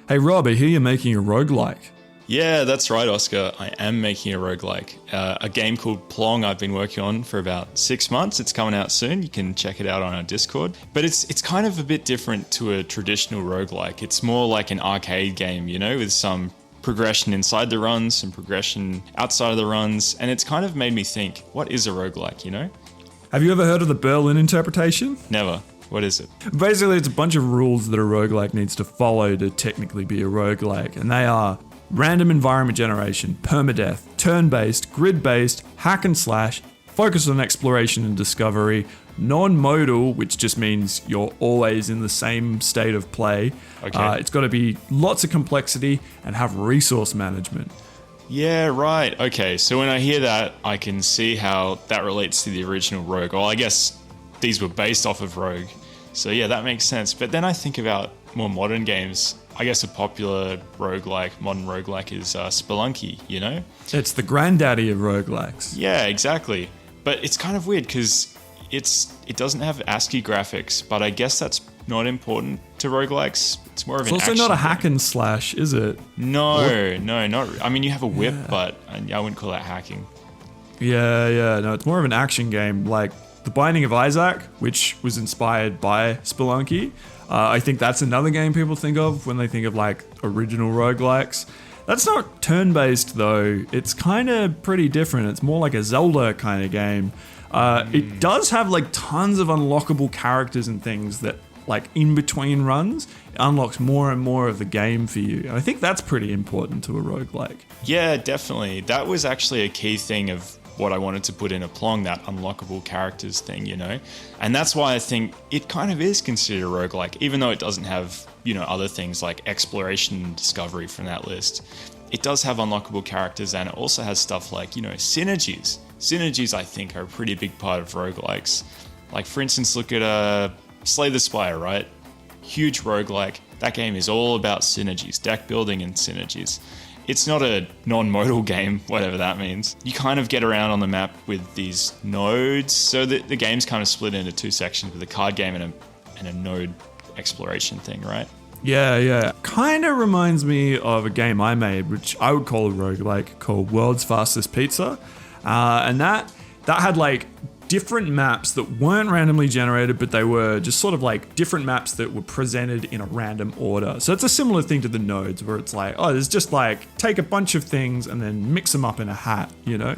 Hey Rob, I hear you're making a roguelike. Yeah, that's right, Oscar. I am making a roguelike. A game called Plong I've been working on for about 6 months. It's coming out soon. You can check it out on our Discord. But it's kind of a bit different to a traditional roguelike. It's more like an arcade game, you know, with some progression inside the runs, some progression outside of the runs. And it's kind of made me think, what is a roguelike, you know? Have you ever heard of the Berlin interpretation? Never. What is it? Basically, it's a bunch of rules that a roguelike needs to follow to technically be a roguelike. And they are random environment generation, permadeath, turn-based, grid-based, hack and slash, focus on exploration and discovery, non-modal, which just means you're always in the same state of play. Okay. It's got to be lots of complexity and have resource management. Yeah, right. Okay, so when I hear that, I can see how that relates to the original Rogue. Well, I guess these were based off of Rogue. So yeah, that makes sense. But then I think about more modern games. I guess a popular roguelike, modern roguelike is Spelunky, you know? It's the granddaddy of roguelikes. Yeah, exactly. But it's kind of weird because it doesn't have ASCII graphics, but I guess that's not important to roguelikes. It's more of an action. It's also not a hack and slash, is it? No, not. I mean, you have a whip, but I wouldn't call that hacking. Yeah. No, it's more of an action game, like The Binding of Isaac, which was inspired by Spelunky. I think that's another game people think of when they think of like original roguelikes. That's not turn-based though. It's kind of pretty different. It's more like a Zelda kind of game. It does have like tons of unlockable characters and things that like in between runs, it unlocks more and more of the game for you. And I think that's pretty important to a roguelike. Yeah, definitely. That was actually a key thing of what I wanted to put in a Plong, that unlockable characters thing, you know? And that's why I think it kind of is considered a roguelike, even though it doesn't have, you know, other things like exploration and discovery from that list. It does have unlockable characters, and it also has stuff like, you know, synergies. Synergies, I think, are a pretty big part of roguelikes. Like, for instance, look at Slay the Spire, right? Huge roguelike. That game is all about synergies, deck building and synergies. It's not a non-modal game, whatever that means. You kind of get around on the map with these nodes, so that the game's kind of split into two sections with a card game and a node exploration thing, right? Yeah. Kind of reminds me of a game I made, which I would call a roguelike, called World's Fastest Pizza. And that had like different maps that weren't randomly generated, but they were just sort of like different maps that were presented in a random order. So it's a similar thing to the nodes where it's like, oh, there's just like take a bunch of things and then mix them up in a hat, you know?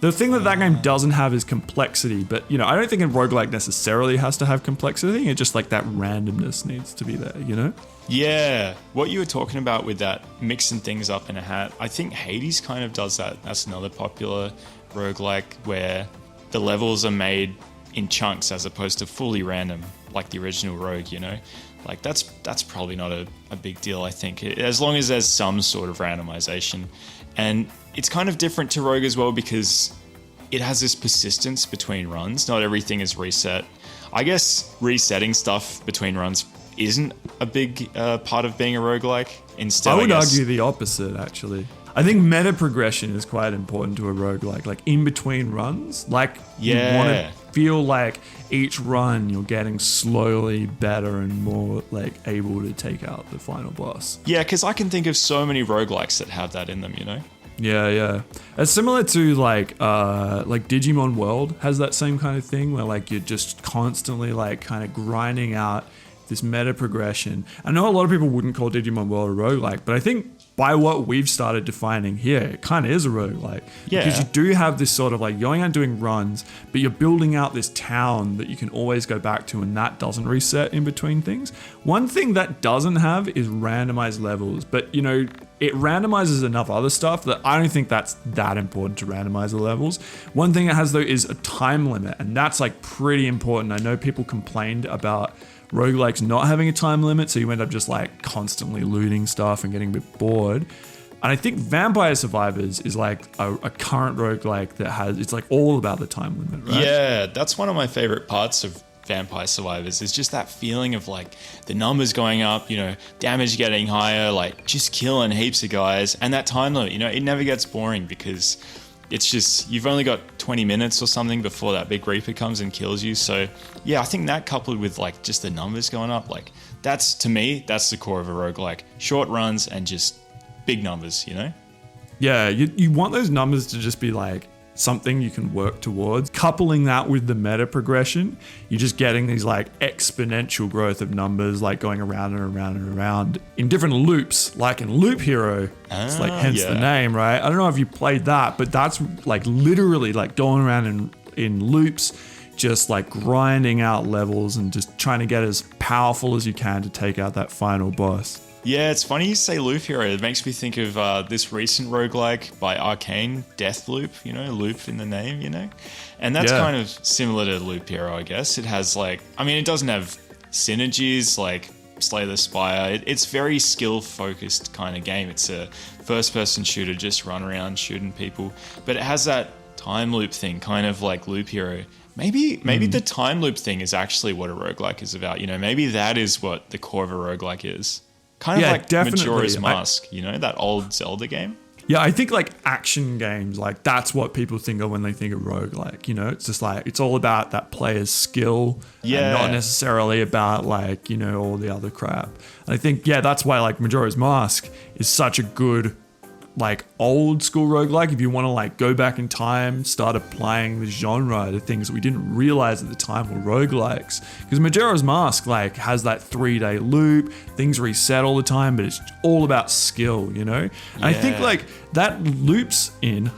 The thing that game doesn't have is complexity, but you know, I don't think a roguelike necessarily has to have complexity. It's just like that randomness needs to be there, you know? Yeah, what you were talking about with that mixing things up in a hat, I think Hades kind of does that. That's another popular roguelike where the levels are made in chunks as opposed to fully random, like the original Rogue, you know? Like that's probably not a big deal, I think, as long as there's some sort of randomization. And it's kind of different to Rogue as well because it has this persistence between runs. Not everything is reset. I guess resetting stuff between runs isn't a big part of being a roguelike. Instead, I would argue the opposite, actually. I think meta progression is quite important to a roguelike, like in between runs. Like you want to feel like each run you're getting slowly better and more like able to take out the final boss. Yeah, because I can think of so many roguelikes that have that in them, you know? Yeah. It's similar to like Digimon World has that same kind of thing where like you're just constantly like kind of grinding out this meta progression. I know a lot of people wouldn't call Digimon World a roguelike, but I think by what we've started defining here, it kind of is a roguelike. Yeah. Because you do have this sort of like going out doing runs, but you're building out this town that you can always go back to, and that doesn't reset in between things. One thing that doesn't have is randomized levels, but you know, it randomizes enough other stuff that I don't think that's that important to randomize the levels. One thing it has though is a time limit, and that's like pretty important. I know people complained about roguelikes not having a time limit, so you end up just like constantly looting stuff and getting a bit bored. And I think Vampire Survivors is like a current roguelike that has, it's like all about the time limit, right? Yeah, that's one of my favorite parts of Vampire Survivors is just that feeling of like the numbers going up, you know, damage getting higher, like just killing heaps of guys, and that time limit, you know, it never gets boring because it's just, you've only got 20 minutes or something before that big Reaper comes and kills you. So yeah, I think that coupled with like just the numbers going up, like That's, to me, that's the core of a roguelike. Short runs and just big numbers, you know? Yeah, you want those numbers to just be like something you can work towards. Coupling that with the meta progression, you're just getting these like exponential growth of numbers, like going around and around and around in different loops, like in Loop Hero. It's like hence the name, right? I don't know if you played that, but that's like literally like going around in loops, just like grinding out levels and just trying to get as powerful as you can to take out that final boss. Yeah, it's funny you say Loop Hero. It makes me think of this recent roguelike by Arcane, Deathloop, you know, loop in the name, you know? And that's kind of similar to Loop Hero, I guess. It has like, I mean, it doesn't have synergies like Slay the Spire. It's very skill-focused kind of game. It's a first-person shooter, just run around shooting people. But it has that time loop thing, kind of like Loop Hero. Maybe the time loop thing is actually what a roguelike is about. You know, maybe that is what the core of a roguelike is. Kind of like Majora's Mask, you know, that old Zelda game. Yeah, I think like action games, like that's what people think of when they think of roguelike. You know, it's just like, it's all about that player's skill and not necessarily about like, you know, all the other crap. And I think, that's why like Majora's Mask is such a good like old school roguelike. If you want to like go back in time, start applying the genre to things that we didn't realize at the time were roguelikes. Because Majora's Mask like has that 3-day loop, things reset all the time, but it's all about skill, you know? And I think like that loops in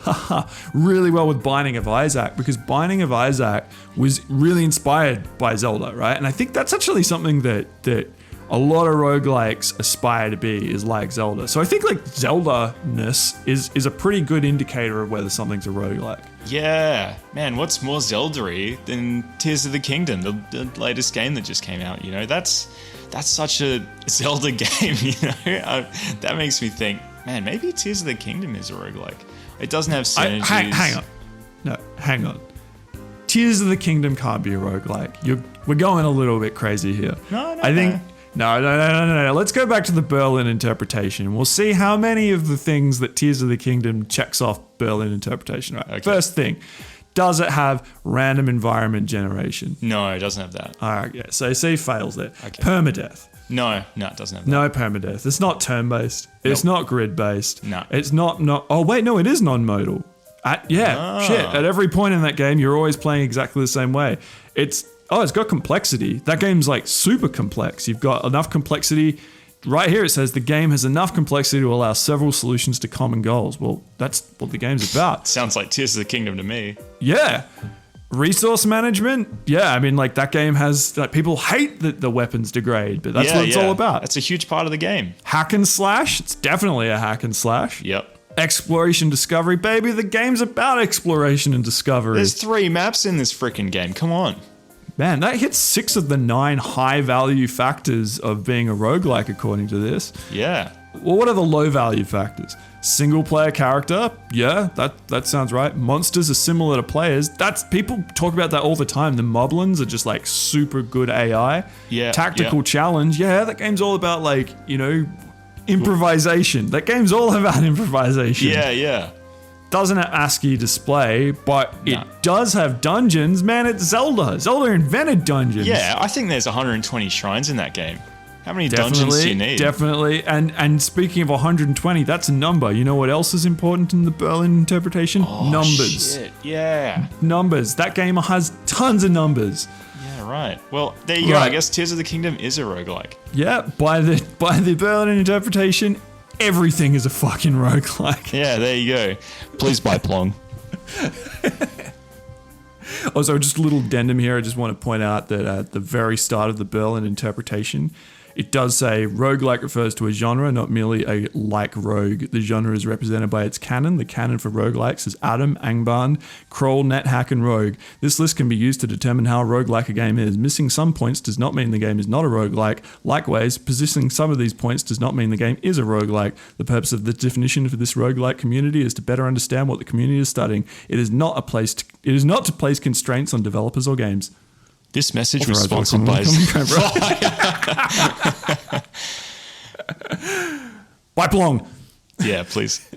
really well with Binding of Isaac, because Binding of Isaac was really inspired by Zelda, right? And I think that's actually something that a lot of roguelikes aspire to be, is like Zelda. So I think like Zelda-ness is a pretty good indicator of whether something's a roguelike. Yeah, man, what's more Zelda-y than Tears of the Kingdom, the latest game that just came out, you know? That's such a Zelda game, you know? That makes me think, man, maybe Tears of the Kingdom is a roguelike. It doesn't have synergies. Hang on. No, hang on. Tears of the Kingdom can't be a roguelike. We're going a little bit crazy here. No. Let's go back to the Berlin interpretation. We'll see how many of the things that Tears of the Kingdom checks off Berlin interpretation. Right. Okay. First thing, does it have random environment generation? No, it doesn't have that. All right, yeah. So C fails there. Okay. Permadeath. No, it doesn't have that. No permadeath. It's not turn-based. It's not grid-based. No. It's not. Oh wait, no, it is non-modal. Shit. At every point in that game, you're always playing exactly the same way. It's got complexity. That game's like super complex. You've got enough complexity. Right here it says the game has enough complexity to allow several solutions to common goals. Well, that's what the game's about. Sounds like Tears of the Kingdom to me. Yeah. Resource management. Yeah, I mean like that game has, like, people hate that the weapons degrade, but that's what it's all about. That's a huge part of the game. Hack and slash. It's definitely a hack and slash. Yep. Exploration discovery, baby. The game's about exploration and discovery. There's 3 maps in this freaking game. Come on. Man, that hits 6 of the 9 high value factors of being a roguelike, according to this. Yeah. Well, what are the low value factors? Single player character? Yeah, that sounds right. Monsters are similar to players. People talk about that all the time. The moblins are just like super good AI. Yeah. Tactical challenge. Yeah, that game's all about like, you know, improvisation. That game's all about improvisation. Yeah. Doesn't have ASCII display, but it does have dungeons. Man, it's Zelda. Zelda invented dungeons. Yeah, I think there's 120 shrines in that game. How many dungeons do you need? Definitely. And speaking of 120, that's a number. You know what else is important in the Berlin interpretation? Numbers. Shit. Yeah. Numbers. That game has tons of numbers. Yeah, right. Well, there you go. I guess Tears of the Kingdom is a roguelike. Yeah, by the Berlin interpretation, everything is a fucking roguelike. Yeah, there you go. Please buy Plong. Also, just a little addendum here. I just want to point out that at the very start of the Berlin interpretation, it does say roguelike refers to a genre, not merely a like rogue. The genre is represented by its canon. The canon for roguelikes is Adam, Angband, Kroll, NetHack, and Rogue. This list can be used to determine how roguelike a game is. Missing some points does not mean the game is not a roguelike. Likewise, possessing some of these points does not mean the game is a roguelike. The purpose of the definition for this roguelike community is to better understand what the community is studying. It is not to place constraints on developers or games. This message was sponsored by... By Plong. Yeah, please.